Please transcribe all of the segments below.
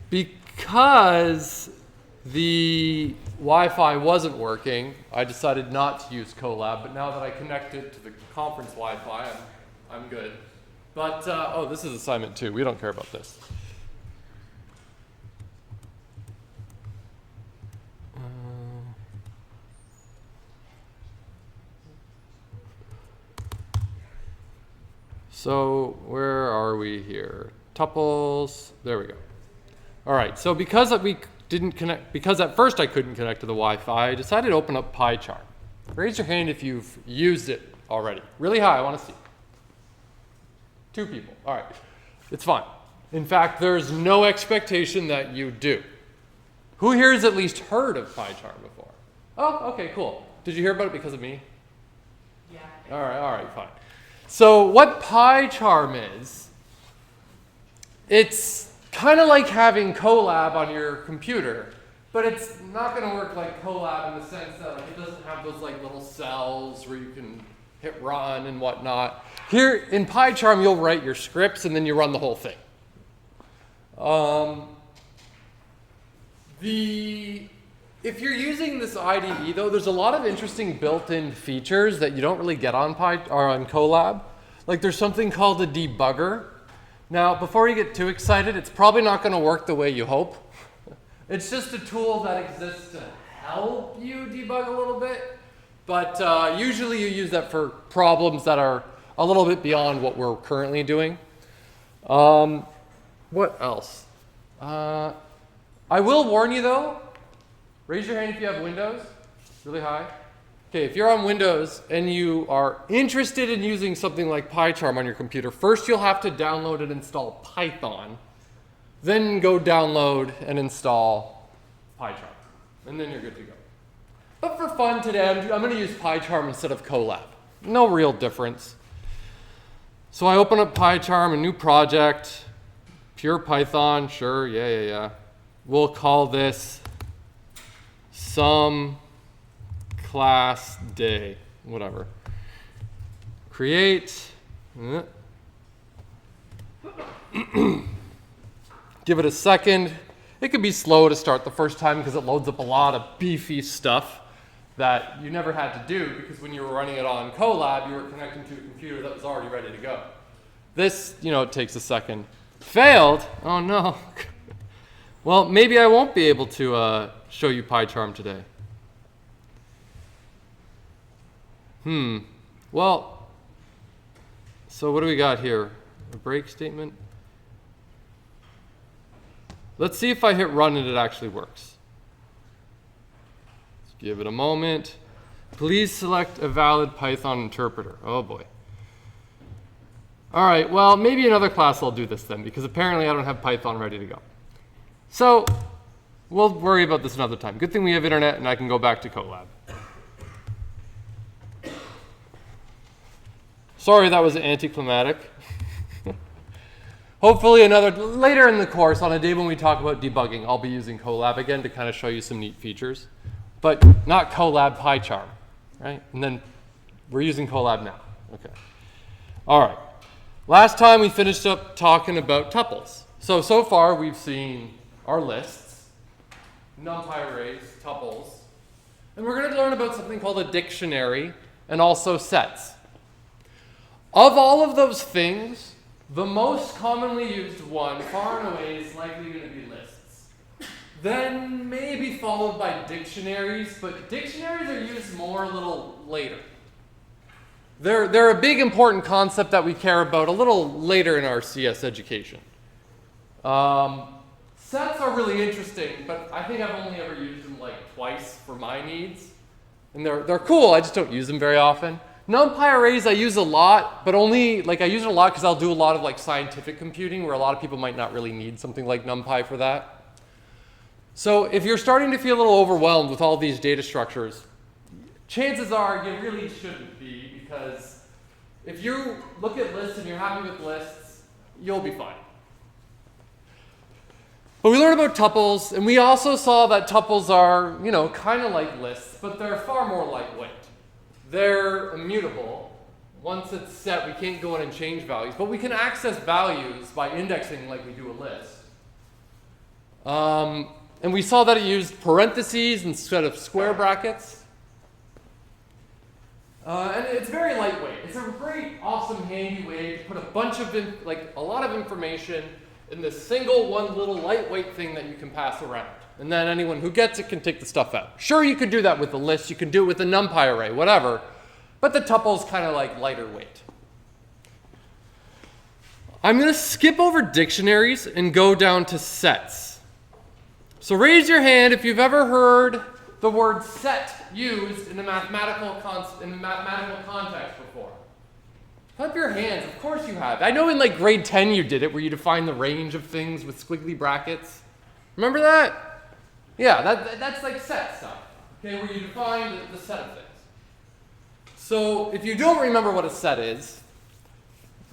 Because the Wi-Fi wasn't working, I decided not to use Colab, but now that I connect it to the conference Wi-Fi, I'm good. But, oh, this is assignment 2. We don't care about this. So where are we here? Tuples, there we go. All right, so because at first I couldn't connect to the Wi-Fi, I decided to open up PyCharm. Raise your hand if you've used it already. Really high, I want to see. 2 people, all right. It's fine. In fact, there's no expectation that you do. Who here has at least heard of PyCharm before? Oh, okay, cool. Did you hear about it because of me? Yeah. All right, fine. So what PyCharm is, it's kind of like having Colab on your computer, but it's not going to work like Colab in the sense that like, it doesn't have those like little cells where you can hit run and whatnot. Here in PyCharm, you'll write your scripts and then you run the whole thing. If you're using this IDE, though, there's a lot of interesting built-in features that you don't really get on on Colab. Like there's something called a debugger. Now, before you get too excited, it's probably not going to work the way you hope. It's just a tool that exists to help you debug a little bit. But usually you use that for problems that are a little bit beyond what we're currently doing. What else? I will warn you, though. Raise your hand if you have Windows. Really high. Okay, if you're on Windows and you are interested in using something like PyCharm on your computer, first you'll have to download and install Python. Then go download and install PyCharm. And then you're good to go. But for fun today, I'm going to use PyCharm instead of Colab. No real difference. So I open up PyCharm, a new project. Pure Python, sure, yeah. We'll call this some class day, whatever. Create. Give it a second. It could be slow to start the first time because it loads up a lot of beefy stuff that you never had to do because when you were running it on Colab, you were connecting to a computer that was already ready to go. This, it takes a second. Failed? Oh no. Well, maybe I won't be able to show you PyCharm today. Well, so what do we got here? A break statement? Let's see if I hit run and it actually works. Let's give it a moment. Please select a valid Python interpreter. Oh boy. All right, well, maybe another class I'll do this then because apparently I don't have Python ready to go. So we'll worry about this another time. Good thing we have internet and I can go back to Colab. Sorry that was anticlimactic. Hopefully later in the course, on a day when we talk about debugging, I'll be using Colab again to kind of show you some neat features. But not Colab, PyCharm, right? And then we're using Colab now. Okay. All right. Last time we finished up talking about tuples. So far we've seen our lists, Numpy Arrays, tuples, and we're going to learn about something called a dictionary and also sets. Of all of those things, the most commonly used one, far and away, is likely going to be lists. Then maybe followed by dictionaries, but dictionaries are used more a little later. They're a big important concept that we care about a little later in our CS education. Sets are really interesting, but I think I've only ever used them like twice for my needs. And they're cool, I just don't use them very often. Numpy arrays I use a lot, but only, I use it a lot because I'll do a lot of scientific computing where a lot of people might not really need something like NumPy for that. So if you're starting to feel a little overwhelmed with all these data structures, chances are you really shouldn't be because if you look at lists and you're happy with lists, you'll be fine. But we learned about tuples, and we also saw that tuples are, kind of like lists, but they're far more lightweight. They're immutable. Once it's set, we can't go in and change values, but we can access values by indexing like we do a list. And we saw that it used parentheses instead of square brackets. And it's very lightweight. It's a great, awesome, handy way to put a bunch of, a lot of information in this single, one little lightweight thing that you can pass around. And then anyone who gets it can take the stuff out. Sure, you could do that with a list. You can do it with a Numpy array, whatever. But the tuple's kind of like lighter weight. I'm going to skip over dictionaries and go down to sets. So raise your hand if you've ever heard the word set used in a mathematical context before. Clap your hands. Of course you have. I know in like grade 10 you did it, where you define the range of things with squiggly brackets. Remember that? Yeah, that's like set stuff, okay, where you define the set of things. So if you don't remember what a set is,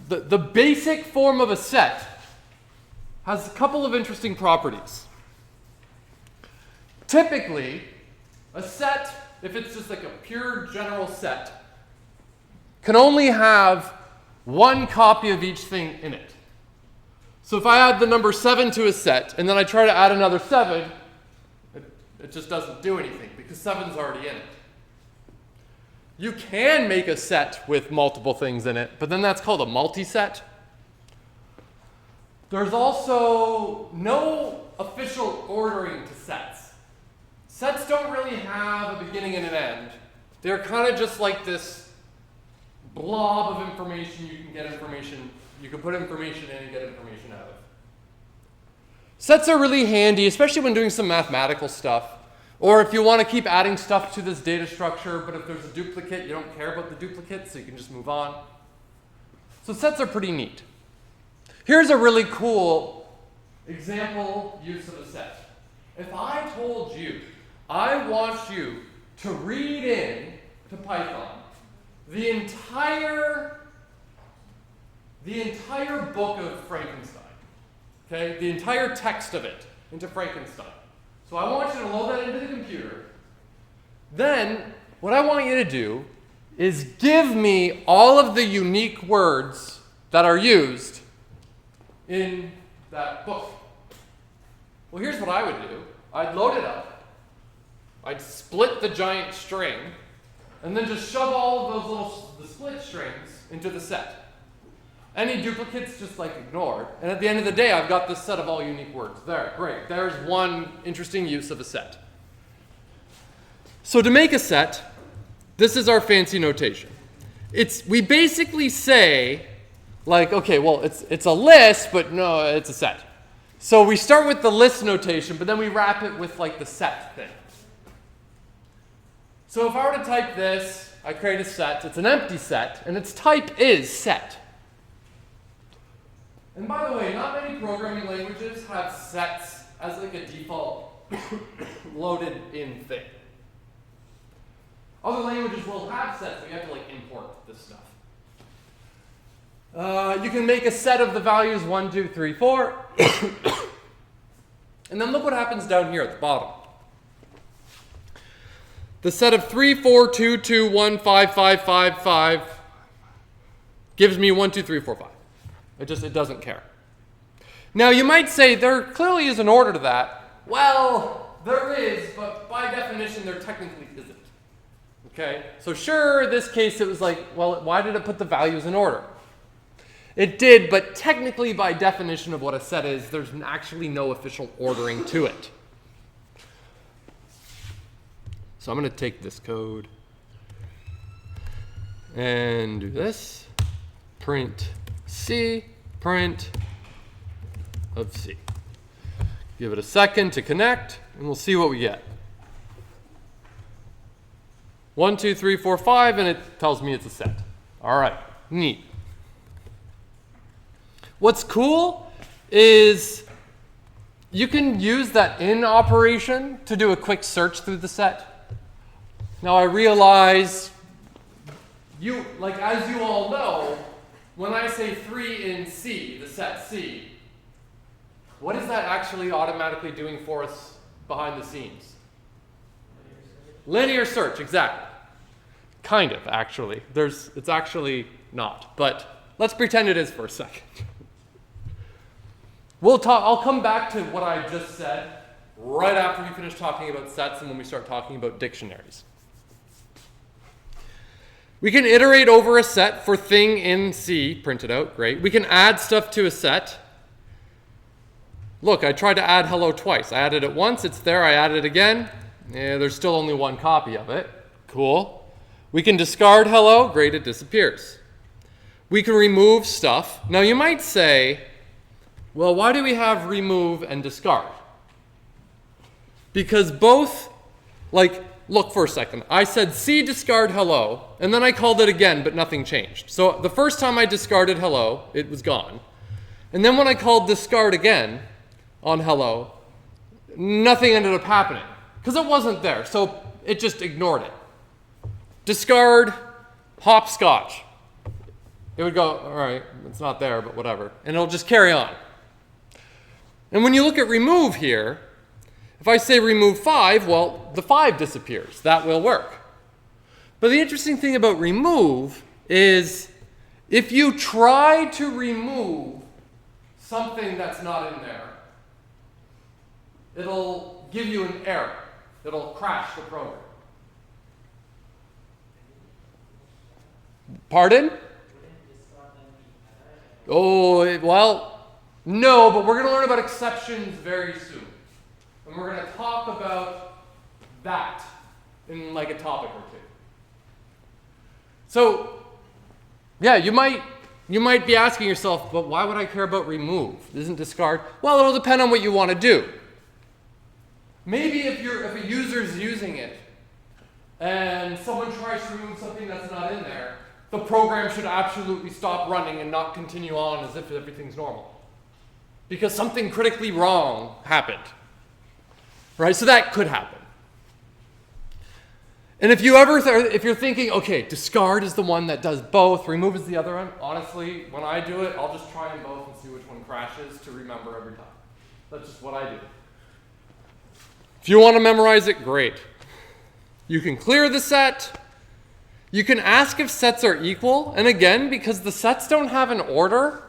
the basic form of a set has a couple of interesting properties. Typically, a set, if it's just like a pure general set, can only have one copy of each thing in it. So if I add the number 7 to a set, and then I try to add another 7, it just doesn't do anything, because 7's already in it. You can make a set with multiple things in it, but then that's called a multiset. There's also no official ordering to sets. Sets don't really have a beginning and an end. They're kind of just like this blob of information. You can get information, you can put information in and get information out of. Sets are really handy, especially when doing some mathematical stuff. Or if you want to keep adding stuff to this data structure, but if there's a duplicate, you don't care about the duplicate, so you can just move on. So sets are pretty neat. Here's a really cool example use of a set. If I told you, I want you to read in to Python the entire book of Frankenstein, okay, the entire text of it into Frankenstein. So I want you to load that into the computer. Then what I want you to do is give me all of the unique words that are used in that book. Well, here's what I would do. I'd load it up. I'd split the giant string, and then just shove all of the split strings into the set. Any duplicates, just like ignored. And at the end of the day, I've got this set of all unique words. There, great. There's one interesting use of a set. So to make a set, this is our fancy notation. We basically say, like, okay, well, it's a list, but no, it's a set. So we start with the list notation, but then we wrap it with like the set thing. So if I were to type this, I create a set. It's an empty set, and its type is set. And by the way, not many programming languages have sets as like a default loaded in thing. Other languages will have sets, but you have to like import this stuff. You can make a set of the values 1, 2, 3, 4. And then look what happens down here at the bottom. The set of 3, 4, 2, 2, 1, 5, 5, 5, 5 gives me 1, 2, 3, 4, 5. It doesn't care. Now you might say there clearly is an order to that. Well, there is, but by definition there technically isn't. Okay? So sure, in this case it was like, well, why did it put the values in order? It did, but technically by definition of what a set is, there's actually no official ordering to it. So I'm going to take this code and do this. Print C, print of C. Give it a second to connect, and we'll see what we get. 1, 2, 3, 4, 5, and it tells me it's a set. All right, neat. What's cool is you can use that in operation to do a quick search through the set. Now I realize, as you all know, when I say 3 in C, the set C, what is that actually automatically doing for us behind the scenes? Linear search, exactly. Kind of, actually. It's actually not, but let's pretend it is for a second. I'll come back to what I just said right after we finish talking about sets and when we start talking about dictionaries. We can iterate over a set for thing in C, printed out, great. We can add stuff to a set. Look, I tried to add hello twice. I added it once, it's there, I added it again. Yeah, there's still only one copy of it. Cool. We can discard hello, great, it disappears. We can remove stuff. Now you might say, well, why do we have remove and discard? Because both, like, look for a second. I said C discard hello, and then I called it again, but nothing changed. So the first time I discarded hello, it was gone. And then when I called discard again on hello, nothing ended up happening because it wasn't there. So it just ignored it. Discard hopscotch. It would go, all right, it's not there, but whatever. And it'll just carry on. And when you look at remove here, if I say remove 5, well, the 5 disappears. That will work. But the interesting thing about remove is if you try to remove something that's not in there, it'll give you an error. It'll crash the program. Pardon? Oh, well, no, but we're going to learn about exceptions very soon. And we're going to talk about that in like a topic or two. So, yeah, you might be asking yourself, but why would I care about remove? Isn't discard? Well, it'll depend on what you want to do. Maybe if a user's using it and someone tries to remove something that's not in there, the program should absolutely stop running and not continue on as if everything's normal. Because something critically wrong happened. Right? So that could happen. And if you're thinking, okay, discard is the one that does both, remove is the other one, honestly, when I do it, I'll just try them both and see which one crashes to remember every time. That's just what I do. If you want to memorize it, great. You can clear the set. You can ask if sets are equal. And again, because the sets don't have an order,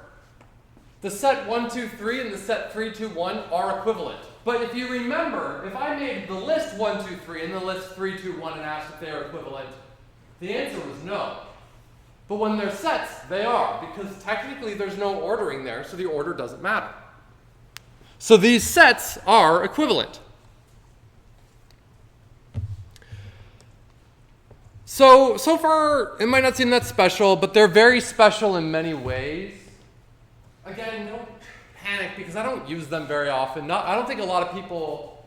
the set 1, 2, 3 and the set 3, 2, 1 are equivalent. But if you remember, if I made the list 1, 2, 3 and the list 3, 2, 1 and asked if they are equivalent, the answer was no. But when they're sets, they are, because technically there's no ordering there, so the order doesn't matter. So these sets are equivalent. So far, it might not seem that special, but they're very special in many ways. Again, don't panic because I don't use them very often. I don't think a lot of people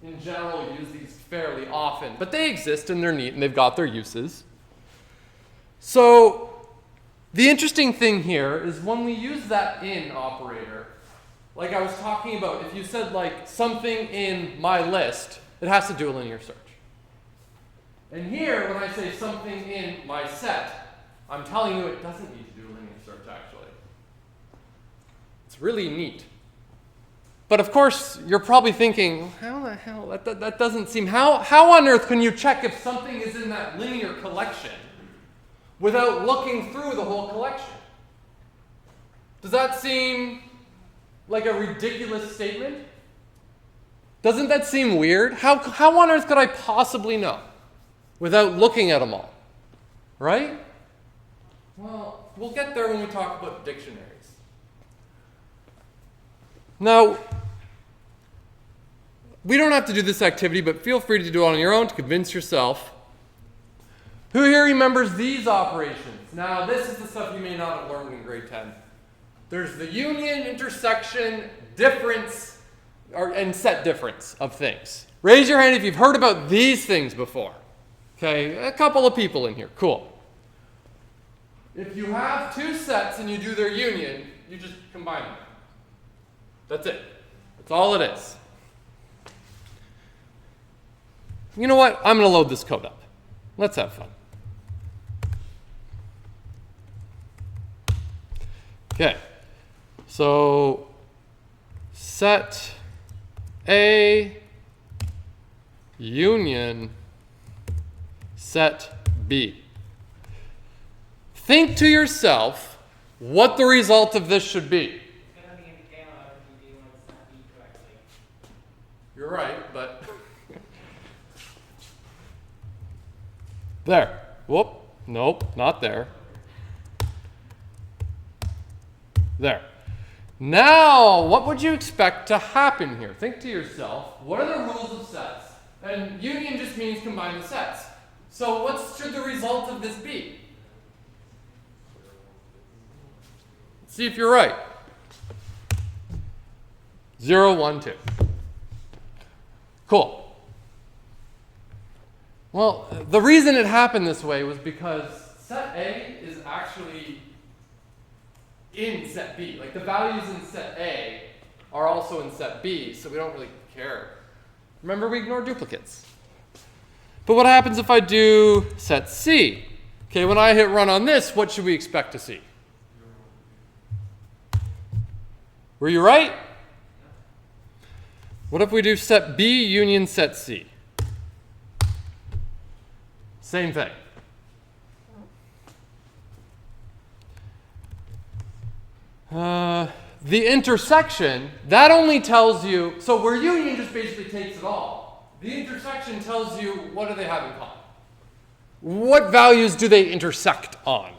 in general use these fairly often, but they exist and they're neat and they've got their uses. So the interesting thing here is when we use that in operator, like I was talking about, if you said like something in my list, it has to do a linear search. And here, when I say something in my set, I'm telling you it doesn't need to do a linear search, actually. It's really neat. But of course, you're probably thinking, how the hell? That doesn't seem... How on earth can you check if something is in that linear collection without looking through the whole collection? Does that seem like a ridiculous statement? Doesn't that seem weird? How on earth could I possibly know without looking at them all? Right? Well, we'll get there when we talk about dictionaries. Now, we don't have to do this activity, but feel free to do it on your own to convince yourself. Who here remembers these operations? Now, this is the stuff you may not have learned in grade 10. There's the union, intersection, difference, and set difference of things. Raise your hand if you've heard about these things before. Okay, a couple of people in here. Cool. If you have two sets and you do their union, you just combine them. That's it. That's all it is. You know what? I'm going to load this code up. Let's have fun. Okay. So set A union set B. Think to yourself what the result of this should be. You're right, but there. Whoop. Nope, not there. There. Now, what would you expect to happen here? Think to yourself, what are the rules of sets? And union just means combine the sets. So what should the result of this be? Let's see if you're right. 0, 1, 2. Cool. Well, the reason it happened this way was because set A is actually in set B. Like the values in set A are also in set B, so we don't really care. Remember, we ignore duplicates. But what happens if I do set C? Okay, when I hit run on this, what should we expect to see? Were you right? What if we do set B union set C? Same thing. The intersection, that only tells you, so where union just basically takes it all. The intersection tells you what do they have in common. What values do they intersect on?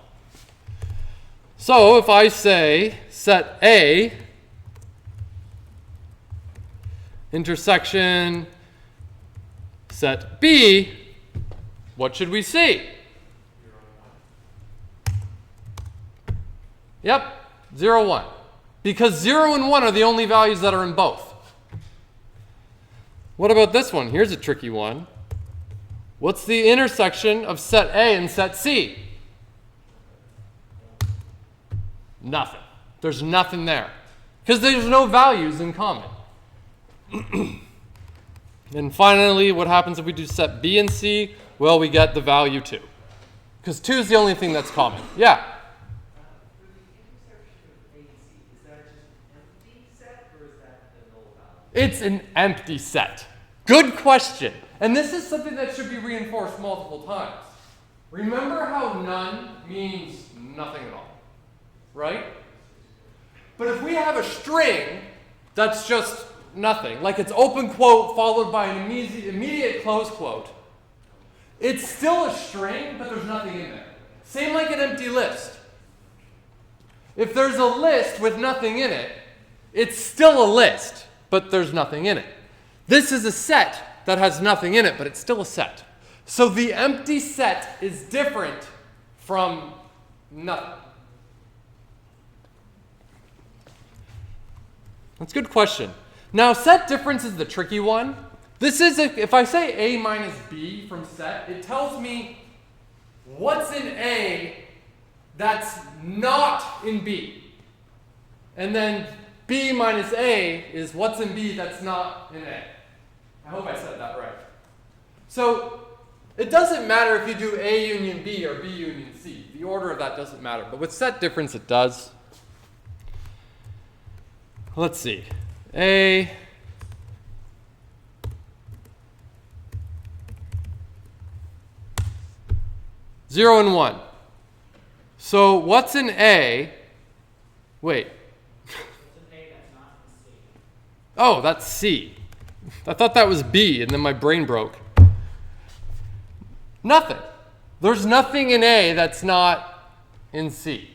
So if I say set A intersection set B, what should we see? Yep, 0, 1. Because 0 and 1 are the only values that are in both. What about this one? Here's a tricky one. What's the intersection of set A and set C? Nothing. There's nothing there. Because there's no values in common. And finally, what happens if we do set B and C? Well, we get the value 2. Because 2 is the only thing that's common. Yeah? It's an empty set. Good question. And this is something that should be reinforced multiple times. Remember how none means nothing at all, right? But if we have a string that's just nothing, like it's open quote followed by an immediate close quote, it's still a string, but there's nothing in there. Same like an empty list. If there's a list with nothing in it, it's still a list, but there's nothing in it. This is a set that has nothing in it, but it's still a set. So the empty set is different from nothing. That's a good question. Now, set difference is the tricky one. This is, if I say A minus B from set, it tells me what's in A that's not in B. And then B minus A is what's in B that's not in A. I hope I said that right. So it doesn't matter if you do A union B or B union C. The order of that doesn't matter. But with set difference, it does. Let's see. A 0 and 1. So what's in A? Wait. Oh, that's C. I thought that was B, and then my brain broke. Nothing. There's nothing in A that's not in C.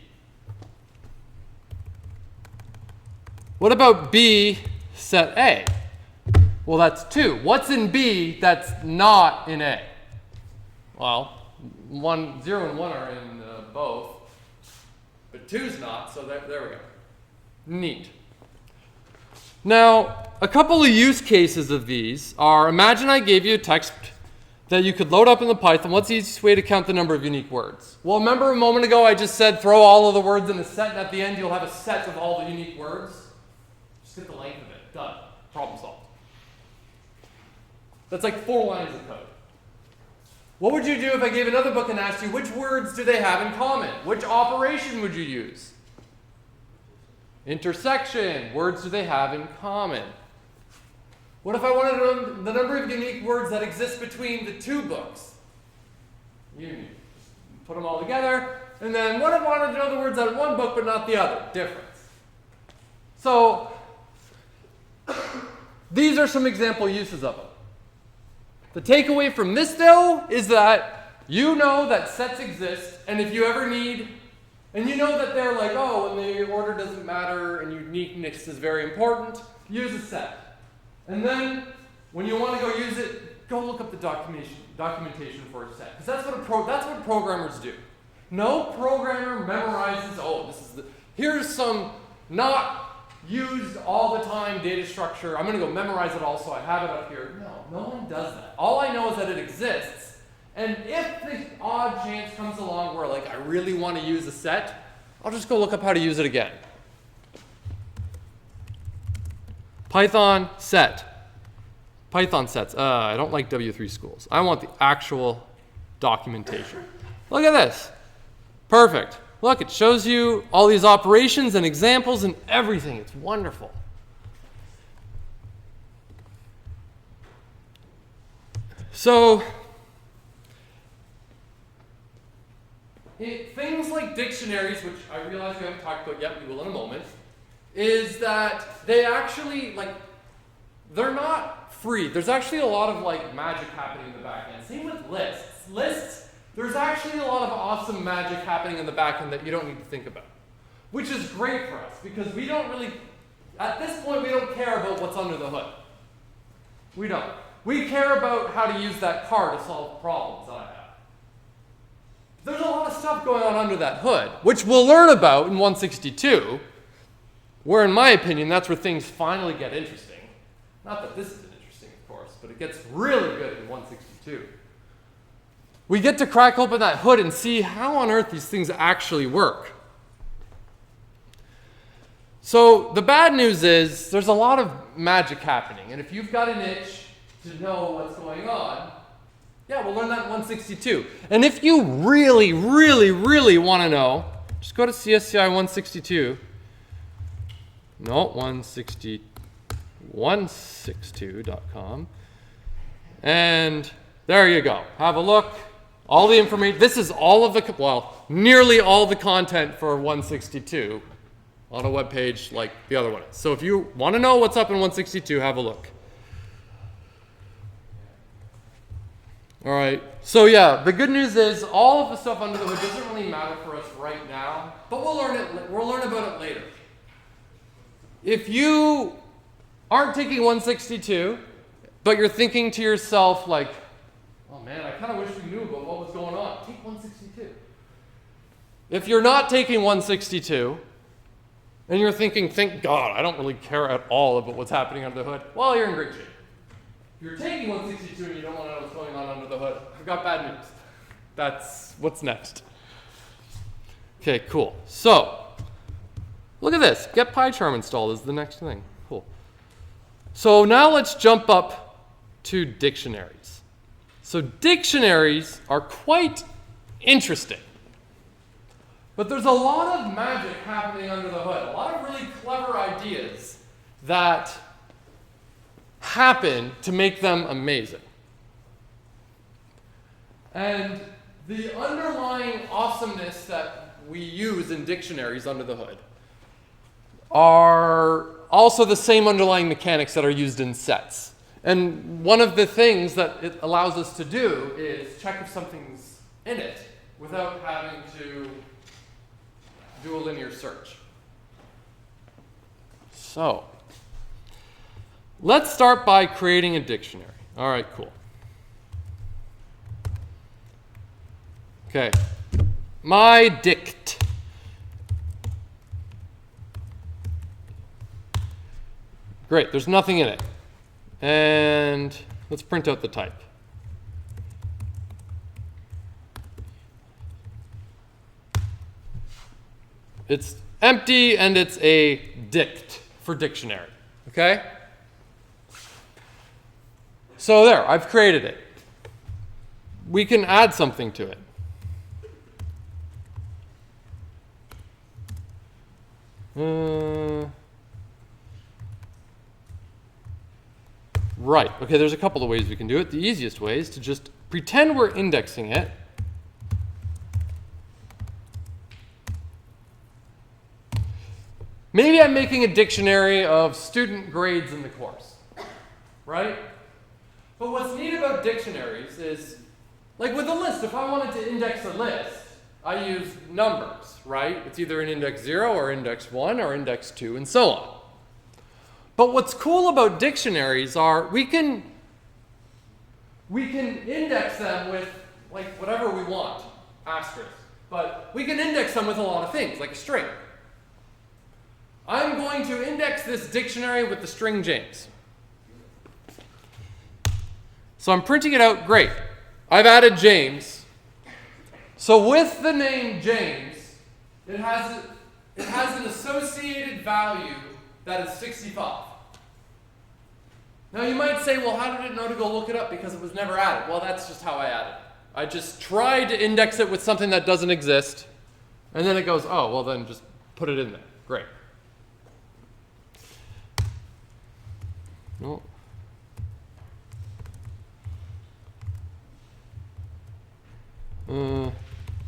What about B set A? Well, that's 2. What's in B that's not in A? Well, 0 and 1 are in both, but 2's not, so there we go. Neat. Now, a couple of use cases of these are, imagine I gave you a text that you could load up in the Python. What's the easiest way to count the number of unique words? Well, remember a moment ago I just said throw all of the words in a set, and at the end you'll have a set of all the unique words? Just get the length of it. Done. Problem solved. That's like 4 lines of code. What would you do if I gave another book and asked you which words do they have in common? Which operation would you use? Intersection. Words do they have in common? What if I wanted to know the number of unique words that exist between the 2 books? Union. Put them all together. And then what if I wanted to know the words out of one book but not the other? Difference. So these are some example uses of them. The takeaway from this, though, is that you know that sets exist, and if you ever need, and you know that they're like, oh, when the order doesn't matter and uniqueness is very important, use a set. And then when you want to go use it, go look up the documentation for a set, because that's what programmers do. No programmer memorizes, oh, here's some not used all the time data structure. I'm going to go memorize it all so I have it up here. No one does that. All I know is that it exists. And if the odd chance comes along where like I really want to use a set, I'll just go look up how to use it again. Python set. Python sets. I don't like W3 schools. I want the actual documentation. Look at this. Perfect. Look, it shows you all these operations and examples and everything. It's wonderful. So, things like dictionaries, which I realize we haven't talked about yet, we will in a moment, is that they actually, they're not free. There's actually a lot of, magic happening in the back end. Same with lists. Lists, there's actually a lot of awesome magic happening in the back end that you don't need to think about, which is great for us because we don't really, at this point, we don't care about what's under the hood. We don't. We care about how to use that car to solve problems that I have. There's a lot of stuff going on under that hood, which we'll learn about in 162, where in my opinion, that's where things finally get interesting. Not that this isn't interesting, of course, but it gets really good in 162. We get to crack open that hood and see how on earth these things actually work. So the bad news is there's a lot of magic happening, and if you've got an itch to know what's going on, yeah, we'll learn that in 162. And if you really, really, really want to know, just go to CSCI162. No, 162.com. And there you go. Have a look. All the information. This is all of the, well, nearly all the content for 162 on a web page like the other one is. So if you want to know what's up in 162, have a look. All right. So yeah, the good news is all of the stuff under the hood doesn't really matter for us right now, but we'll learn about it later. If you aren't taking 162, but you're thinking to yourself like, oh man, I kind of wish we knew about what was going on. Take 162. If you're not taking 162, and you're thinking, thank God, I don't really care at all about what's happening under the hood, well, you're in great shape. If you're taking 162 and you don't want to know what's going on under the hood, I've got bad news. That's what's next. Okay, cool. So, look at this. Get PyCharm installed is the next thing. Cool. So now let's jump up to dictionaries. So dictionaries are quite interesting. But there's a lot of magic happening under the hood. A lot of really clever ideas that happen to make them amazing. And the underlying awesomeness that we use in dictionaries under the hood are also the same underlying mechanics that are used in sets. And one of the things that it allows us to do is check if something's in it without having to do a linear search. So, let's start by creating a dictionary. All right, cool. Okay, my dict. Great, there's nothing in it. And let's print out the type. It's empty and it's a dict for dictionary, okay? So there, I've created it. We can add something to it. Right, okay, there's a couple of ways we can do it. The easiest way is to just pretend we're indexing it. Maybe I'm making a dictionary of student grades in the course. right? But what's neat about dictionaries is, like with a list, if I wanted to index a list, I use numbers, right? It's either an index 0 or index 1 or index 2 and so on. But what's cool about dictionaries are we can index them with like whatever we want, asterisk. But we can index them with a lot of things, like a string. I'm going to index this dictionary with the string James. So I'm printing it out, great. I've added James. So with the name James, it has an associated value that is 65. Now you might say, well, how did it know to go look it up? Because it was never added. Well, that's just how I added it. I just tried to index it with something that doesn't exist, and then it goes, oh, well, then just put it in there. Great. No.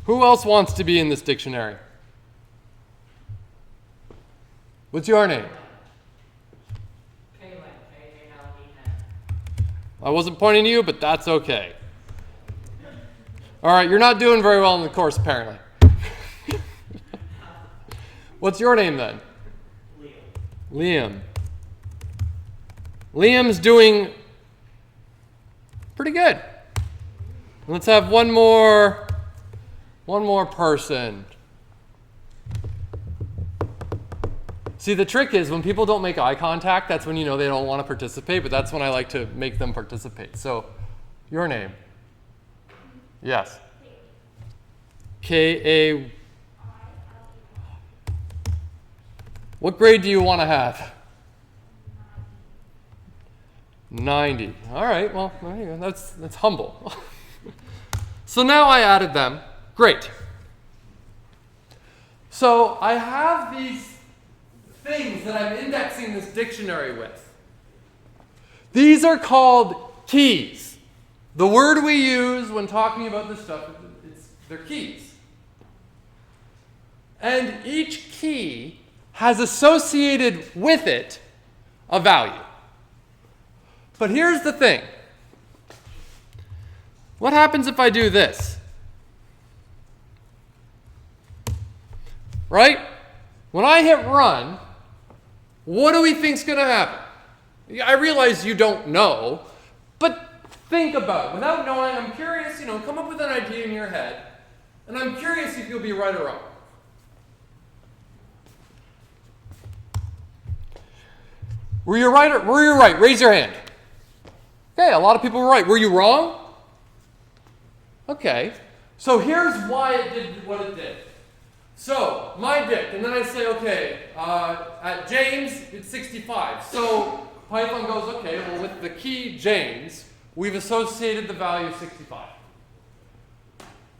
Who else wants to be in this dictionary? What's your name? I wasn't pointing to you, but that's okay. All right, you're not doing very well in the course, apparently. What's your name then? Liam. Liam's doing pretty good. Let's have one more person. See, the trick is when people don't make eye contact, that's when you know they don't want to participate, but that's when I like to make them participate. So, your name? Yes. K-A. What grade do you want to have? 90. All right, well, there you go. That's humble. So now I added them. Great. So I have these things that I'm indexing this dictionary with. These are called keys. The word we use when talking about this stuff, they're keys. And each key has associated with it a value. But here's the thing. What happens if I do this? Right? When I hit run, what do we think's going to happen? I realize you don't know, but think about it. Without knowing, I'm curious, come up with an idea in your head, and I'm curious if you'll be right or wrong. Were you right? Were you right? Raise your hand. Okay, a lot of people were right. Were you wrong? Okay, so here's why it did what it did. So, my dict, and then I say, okay, at James, it's 65. So, Python goes, okay, well, with the key James, we've associated the value 65.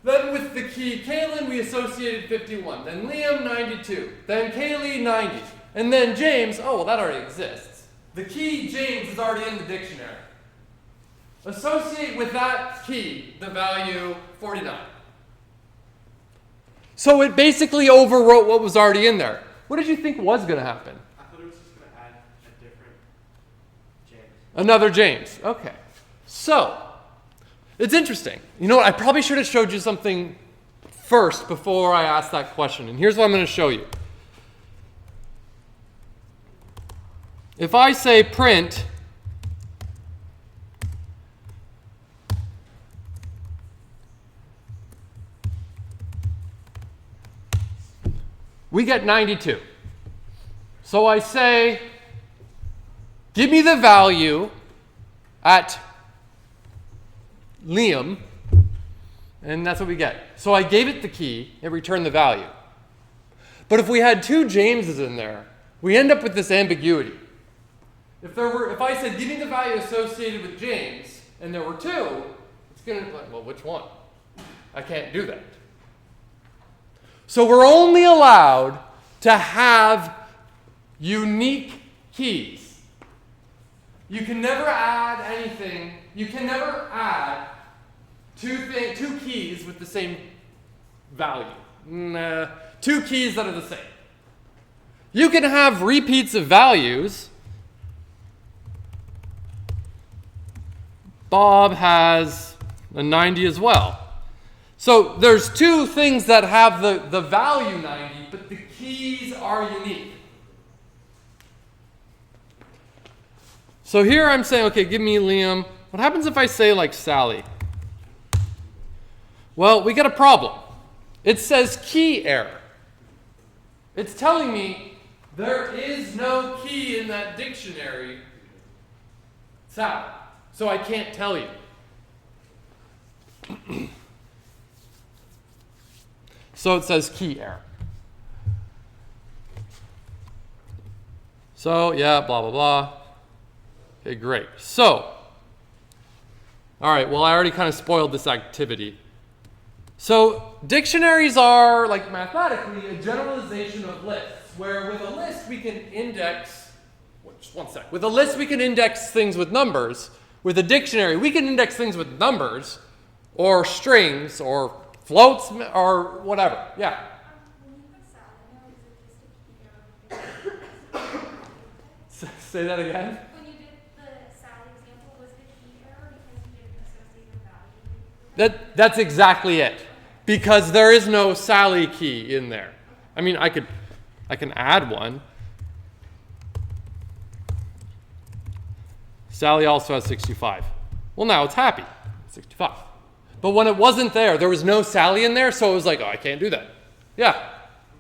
Then with the key Kaylin, we associated 51. Then Liam, 92. Then Kaylee, 90. And then James, oh, well, that already exists. The key James is already in the dictionary. Associate with that key the value 49. So it basically overwrote what was already in there. What did you think was going to happen? I thought it was just going to add a different James. Another James. Okay. So, it's interesting. You know what? I probably should have showed you something first before I asked that question. And here's what I'm going to show you. If I say print we get 92. So I say, give me the value at Liam, and that's what we get. So I gave it the key, it returned the value. But if we had two Jameses in there, we end up with this ambiguity. If I said, give me the value associated with James, and there were two, it's going to be like, well, which one? I can't do that. So we're only allowed to have unique keys. You can never add anything. You can never add two keys with the same value. Two keys that are the same. You can have repeats of values, Bob has a 90 as well. So there's two things that have the value 90, but the keys are unique. So here I'm saying, okay, give me Liam. What happens if I say like Sally? Well, we get a problem. It says key error. It's telling me there is no key in that dictionary, Sally. So I can't tell you. So it says key error. So yeah, blah, blah, blah. Okay, great. So, all right, well, I already kind of spoiled this activity. So dictionaries are, like mathematically, a generalization of lists, where with a list we can index, just one sec. With a list we can index things with numbers. With a dictionary, we can index things with numbers, or strings, or floats, or whatever. Yeah? Say that again? When you did the Sally example, was the key error because you didn't associate the value? That's exactly it. Because there is no Sally key in there. I mean, I can add one. Sally also has 65. Well, now it's happy. 65. But when it wasn't there, there was no Sally in there, so it was like, oh, I can't do that. Yeah?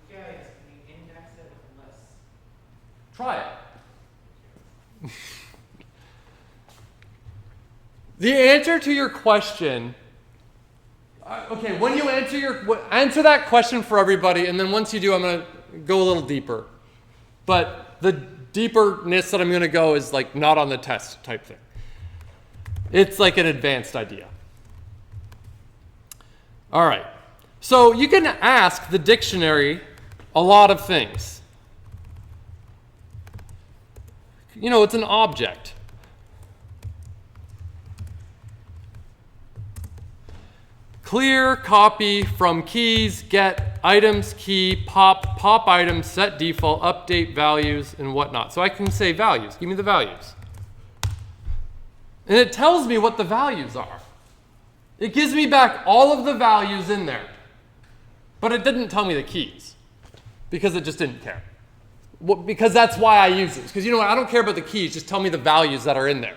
Can we index it with lists? Try it. The answer to your question, okay, when you answer that question for everybody, and then once you do, I'm going to go a little deeper. But the deeperness that I'm going to go is like not on the test type thing. It's like an advanced idea. All right. So you can ask the dictionary a lot of things. You know, it's an object. Clear, copy, from keys, get, items, key, pop, pop items, set default, update values, and whatnot. So I can say values. Give me the values. And it tells me what the values are. It gives me back all of the values in there. But it didn't tell me the keys because it just didn't care. Well, because that's why I use this. Because you know what? I don't care about the keys. Just tell me the values that are in there.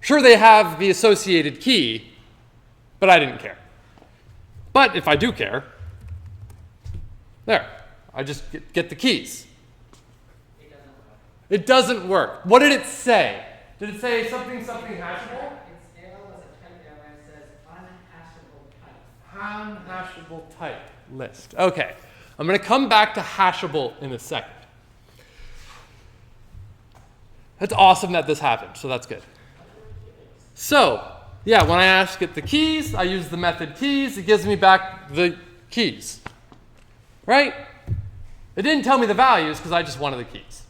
Sure, they have the associated key, but I didn't care. But if I do care, there, I just get the keys. It doesn't work. What did it say? Did it say something hashable? Its error was a type error. It says unhashable type. Unhashable type list. Okay, I'm going to come back to hashable in a second. It's awesome that this happened, so that's good. So, yeah, when I ask it the keys, I use the method keys. It gives me back the keys, right? It didn't tell me the values because I just wanted the keys.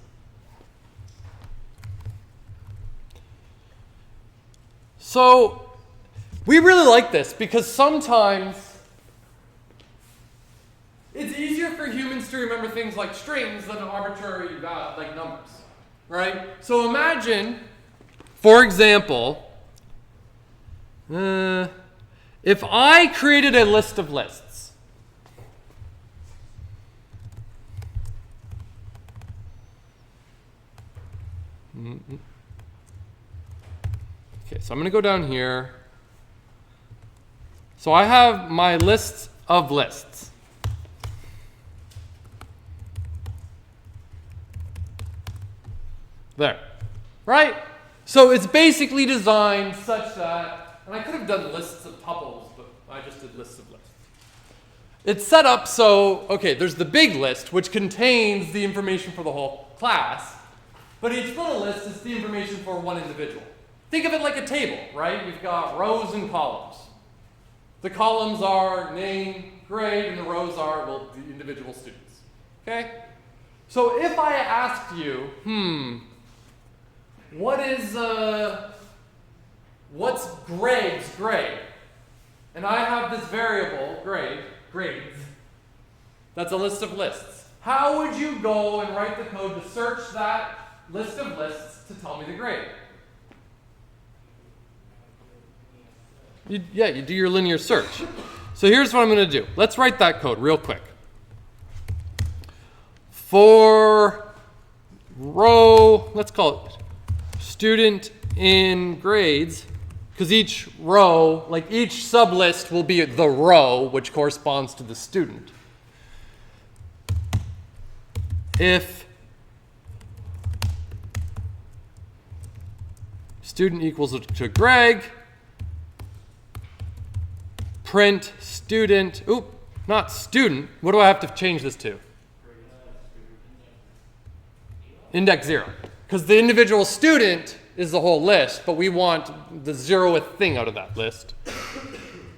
So we really like this because sometimes it's easier for humans to remember things like strings than arbitrary like numbers, right? So imagine, for example, if I created a list of lists, okay, so I'm going to go down here. So I have my list of lists. There, right? So it's basically designed such that, and I could have done lists of tuples, but I just did lists of lists. It's set up so, okay, there's the big list, which contains the information for the whole class, but each little list is the information for one individual. Think of it like a table, right? We've got rows and columns. The columns are name, grade, and the rows are, well, the individual students. Okay? So if I asked you, what's Greg's grade? And I have this variable, grades. That's a list of lists. How would you go and write the code to search that list of lists to tell me the grade? You do your linear search. So here's what I'm going to do. Let's write that code real quick. For row, let's call it student in grades, because each row, like each sublist will be the row, which corresponds to the student. If student equals to Greg, print student, not student, what do I have to change this to? Index 0. Because the individual student is the whole list, but we want the 0th thing out of that list.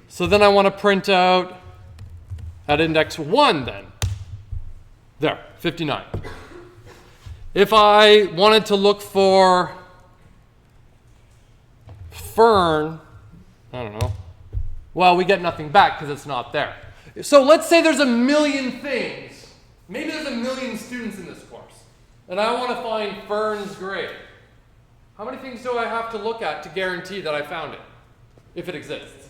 So then I want to print out at index 1 then. There, 59. If I wanted to look for Fern, I don't know. Well, we get nothing back because it's not there. So let's say there's a million things. Maybe there's a million students in this course. And I want to find Fern's grade. How many things do I have to look at to guarantee that I found it? If it exists.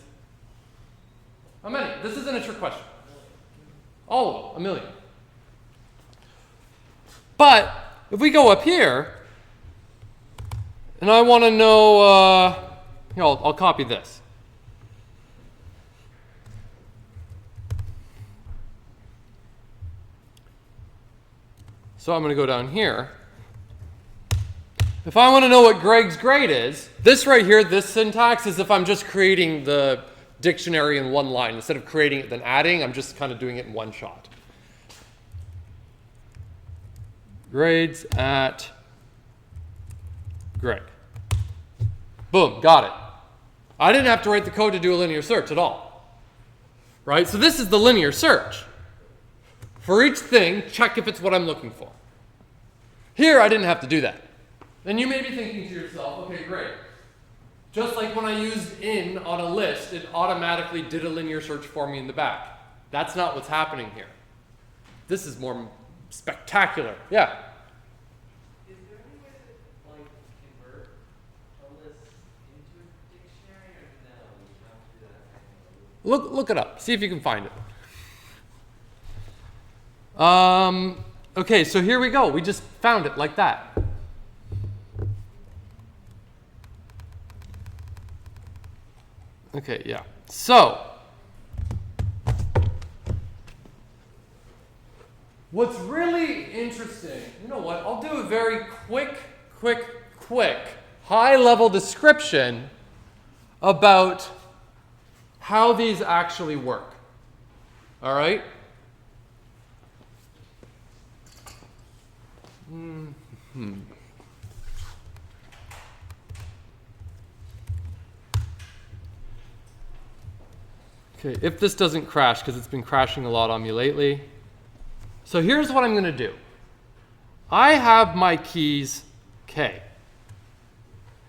How many? This isn't a trick question. All of them, a million. But if we go up here, and I want to know, here, I'll copy this. So I'm going to go down here. If I want to know what Greg's grade is, this right here, this syntax is if I'm just creating the dictionary in one line. Instead of creating it then adding, I'm just kind of doing it in one shot. Grades at Greg. Boom, got it. I didn't have to write the code to do a linear search at all. Right? So this is the linear search. For each thing, check if it's what I'm looking for. Here, I didn't have to do that. Then you may be thinking to yourself, okay, great. Just like when I used in on a list, it automatically did a linear search for me in the back. That's not what's happening here. This is more spectacular. Yeah? Is there any way to like convert a list into a dictionary, or no? You have to do that manually? Look it up. See if you can find it. Okay, so here we go. We just found it like that. Okay, yeah. So, what's really interesting, you know what? I'll do a very quick, high-level description about how these actually work. All right? Okay, if this doesn't crash, because it's been crashing a lot on me lately. So here's what I'm going to do. I have my keys K.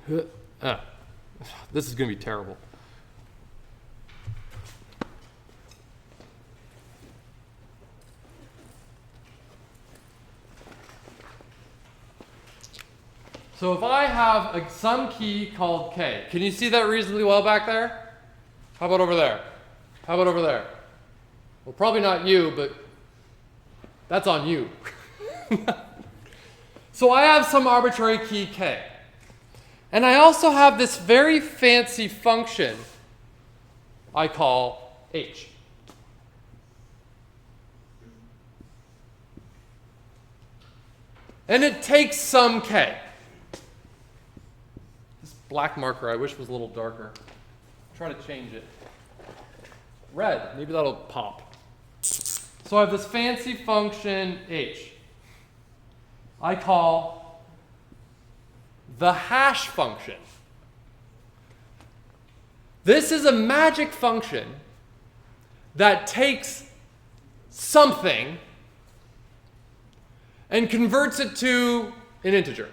This is going to be terrible. So if I have some key called K, can you see that reasonably well back there? How about over there? How about over there? Well, probably not you, but that's on you. So I have some arbitrary key K. And I also have this very fancy function I call H. And it takes some K. This black marker I wish was a little darker. Try to change it. Red, maybe that'll pop. So I have this fancy function H. I call the hash function. This is a magic function that takes something and converts it to an integer.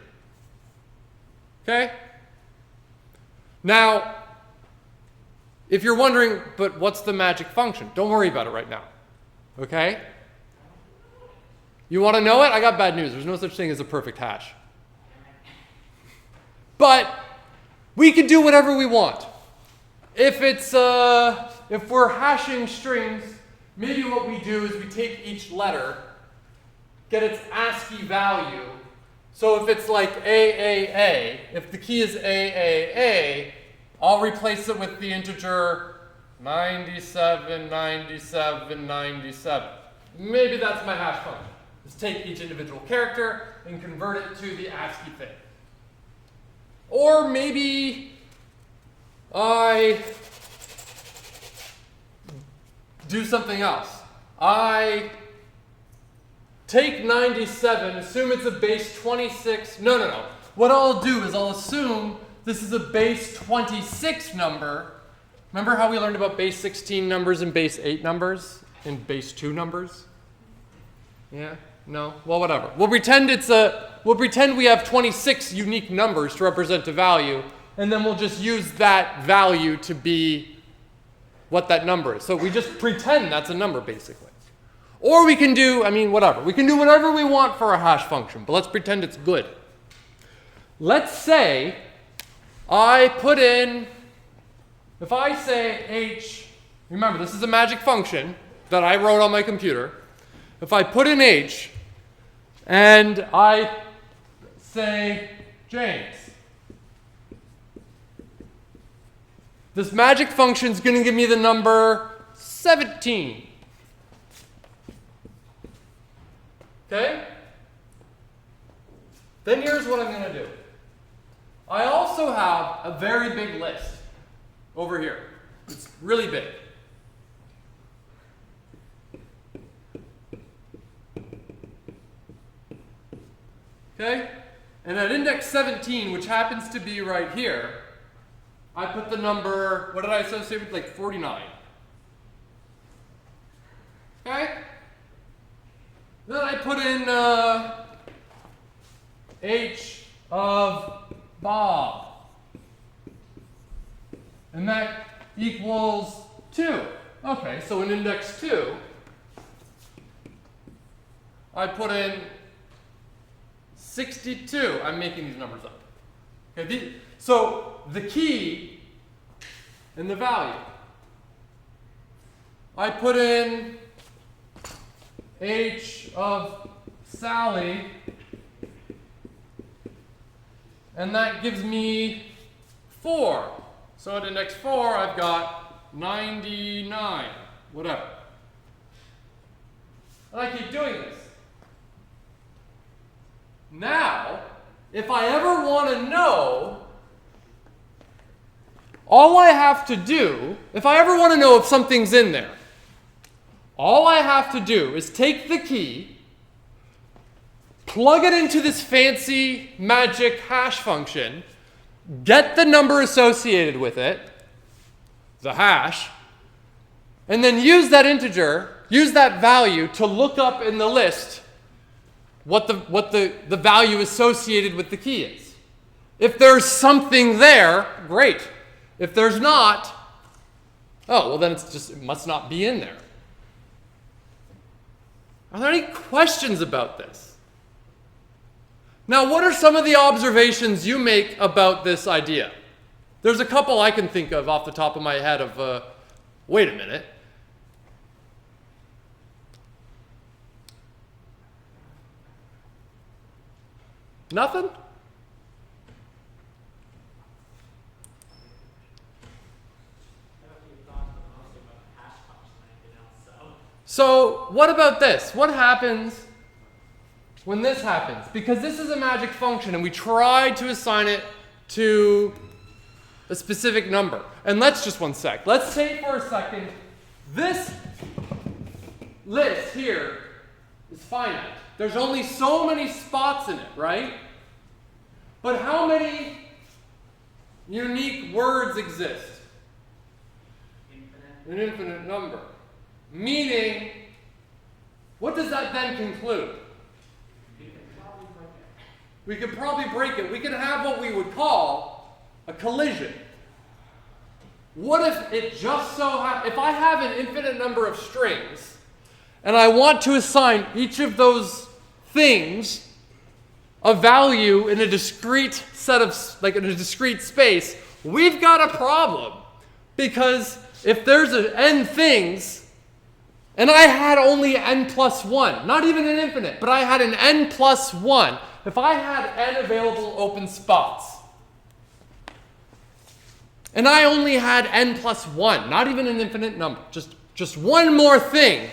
Okay? Now, if you're wondering, but what's the magic function? Don't worry about it right now. Okay? You want to know it? I got bad news. There's no such thing as a perfect hash. But we can do whatever we want. if we're hashing strings, maybe what we do is we take each letter, get its ASCII value. So if it's like AAA, if the key is AAA, I'll replace it with the integer 97, 97, 97. Maybe that's my hash function. Just take each individual character and convert it to the ASCII thing. Or maybe I do something else. I take 97, assume it's a base 26. No. What I'll do is I'll assume this is a base 26 number. Remember how we learned about base 16 numbers and base 8 numbers and base 2 numbers? Yeah? No? Well, whatever. We'll pretend we have 26 unique numbers to represent a value, and then we'll just use that value to be what that number is. So we just pretend that's a number, basically. Or we can do, whatever. We can do whatever we want for a hash function, but let's pretend it's good. Let's say I put in, if I say h, remember this is a magic function that I wrote on my computer. If I put in h and I say James, this magic function is going to give me the number 17. Okay? Then here's what I'm going to do. I also have a very big list over here. It's really big. Okay? And at index 17, which happens to be right here, I put the number, what did I associate with? Like 49. Okay? Then I put in h of Bob. And that equals 2. Okay, so in index 2, I put in 62. I'm making these numbers up. Okay, so the key and the value. I put in h of Sally, and that gives me 4. So at index 4, I've got 99, whatever. And I keep doing this. Now, if I ever want to know, all I have to do, if I ever want to know if something's in there, all I have to do is take the key, plug it into this fancy magic hash function, get the number associated with it, the hash, and then use that integer, use that value to look up in the list what the value associated with the key is. If there's something there, great. If there's not, oh, well then it must not be in there. Are there any questions about this? Now, what are some of the observations you make about this idea? There's a couple I can think of off the top of my head of, wait a minute. Nothing? So what about this? What happens when this happens? Because this is a magic function and we tried to assign it to a specific number. And let's just one sec. Let's say for a second this list here is finite. There's only so many spots in it, right? But how many unique words exist? An infinite number. Meaning, what does that then conclude? We could probably break it. We could have what we would call a collision. What if it just so happens, if I have an infinite number of strings, and I want to assign each of those things a value in a discrete set of, like in a discrete space, we've got a problem. Because if there's n things, and I had only n plus 1, not even an infinite, but I had an n plus 1, if I had n available open spots, and I only had n plus 1, not even an infinite number, just one more thing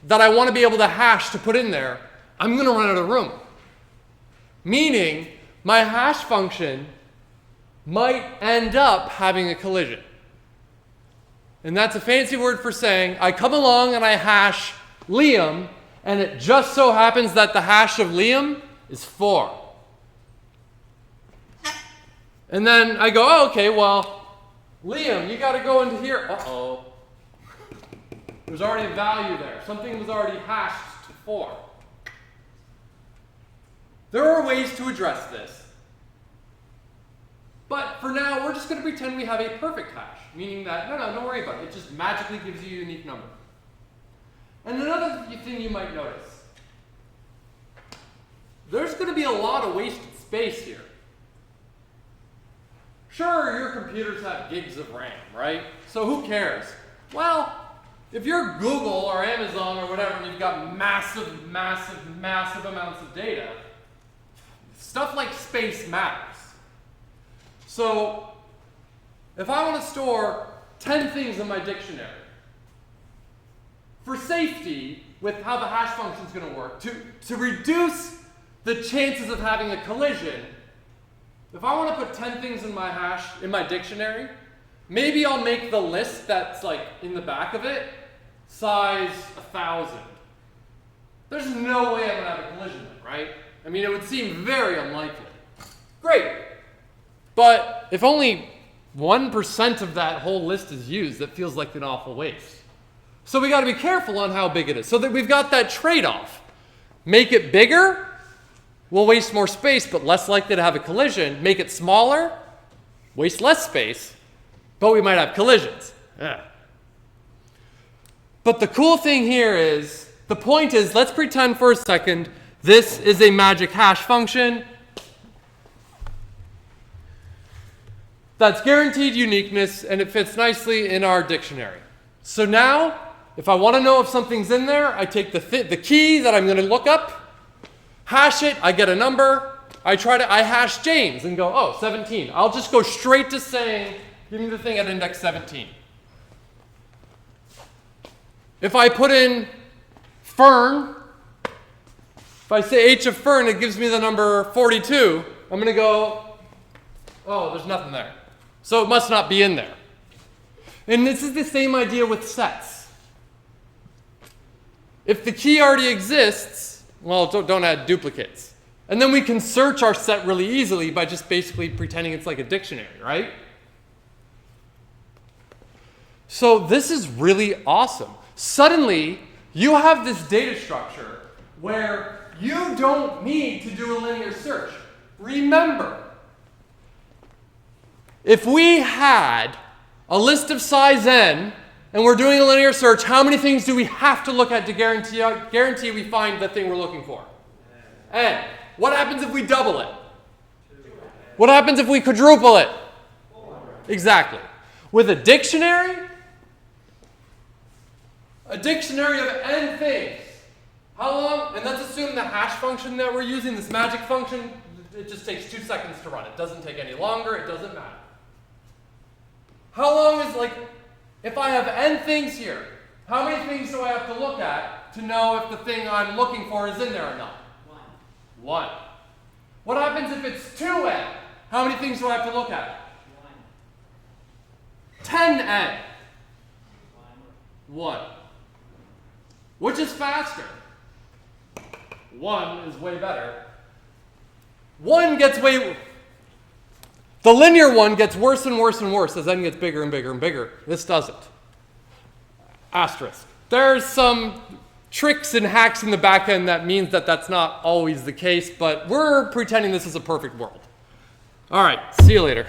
that I want to be able to hash to put in there, I'm going to run out of room. Meaning, my hash function might end up having a collision. And that's a fancy word for saying I come along and I hash Liam, and it just so happens that the hash of Liam is 4. And then I go, oh, okay, well, Liam, you got to go into here. Uh-oh. There's already a value there. Something was already hashed to 4. There are ways to address this. But for now, we're just going to pretend we have a perfect hash, meaning that, no, don't worry about it. It just magically gives you a unique number. And another thing you might notice, there's going to be a lot of wasted space here. Sure, your computers have gigs of RAM, right? So who cares? Well, if you're Google or Amazon or whatever, and you've got massive amounts of data, stuff like space matters. So if I want to store 10 things in my dictionary, for safety, with how the hash function is going to work, to reduce the chances of having a collision, if I want to put 10 things in my hash, in my dictionary, maybe I'll make the list that's like in the back of it size 1,000. There's no way I'm going to have a collision then, right? I mean, it would seem very unlikely. Great. But if only 1% of that whole list is used, that feels like an awful waste. So we got to be careful on how big it is. So that we've got that trade-off. Make it bigger, we'll waste more space, but less likely to have a collision. Make it smaller, waste less space, but we might have collisions. Yeah. But the cool thing here is, the point is, let's pretend for a second this is a magic hash function that's guaranteed uniqueness, and it fits nicely in our dictionary. So now, if I want to know if something's in there, I take the key that I'm going to look up, hash it, I get a number, I hash James and go, oh, 17. I'll just go straight to saying, give me the thing at index 17. If I put in Fern, if I say H of Fern, it gives me the number 42. I'm going to go, oh, there's nothing there. So it must not be in there. And this is the same idea with sets. If the key already exists, well, don't add duplicates. And then we can search our set really easily by just basically pretending it's like a dictionary, right? So this is really awesome. Suddenly, you have this data structure where you don't need to do a linear search. Remember, if we had a list of size n, and we're doing a linear search, how many things do we have to look at to guarantee we find the thing we're looking for? N. What happens if we double it? What happens if we quadruple it? Exactly. With a dictionary of n things, how long, and let's assume the hash function that we're using, this magic function, it just takes 2 seconds to run. It doesn't take any longer, it doesn't matter. How long is, like, if I have n things here, how many things do I have to look at to know if the thing I'm looking for is in there or not? 1. What happens if it's 2n? How many things do I have to look at? 10n. 1. Which is faster? 1 is way better. 1 gets the linear one gets worse and worse and worse as n gets bigger and bigger and bigger. This doesn't. Asterisk. There's some tricks and hacks in the back end that means that that's not always the case, but we're pretending this is a perfect world. All right, see you later.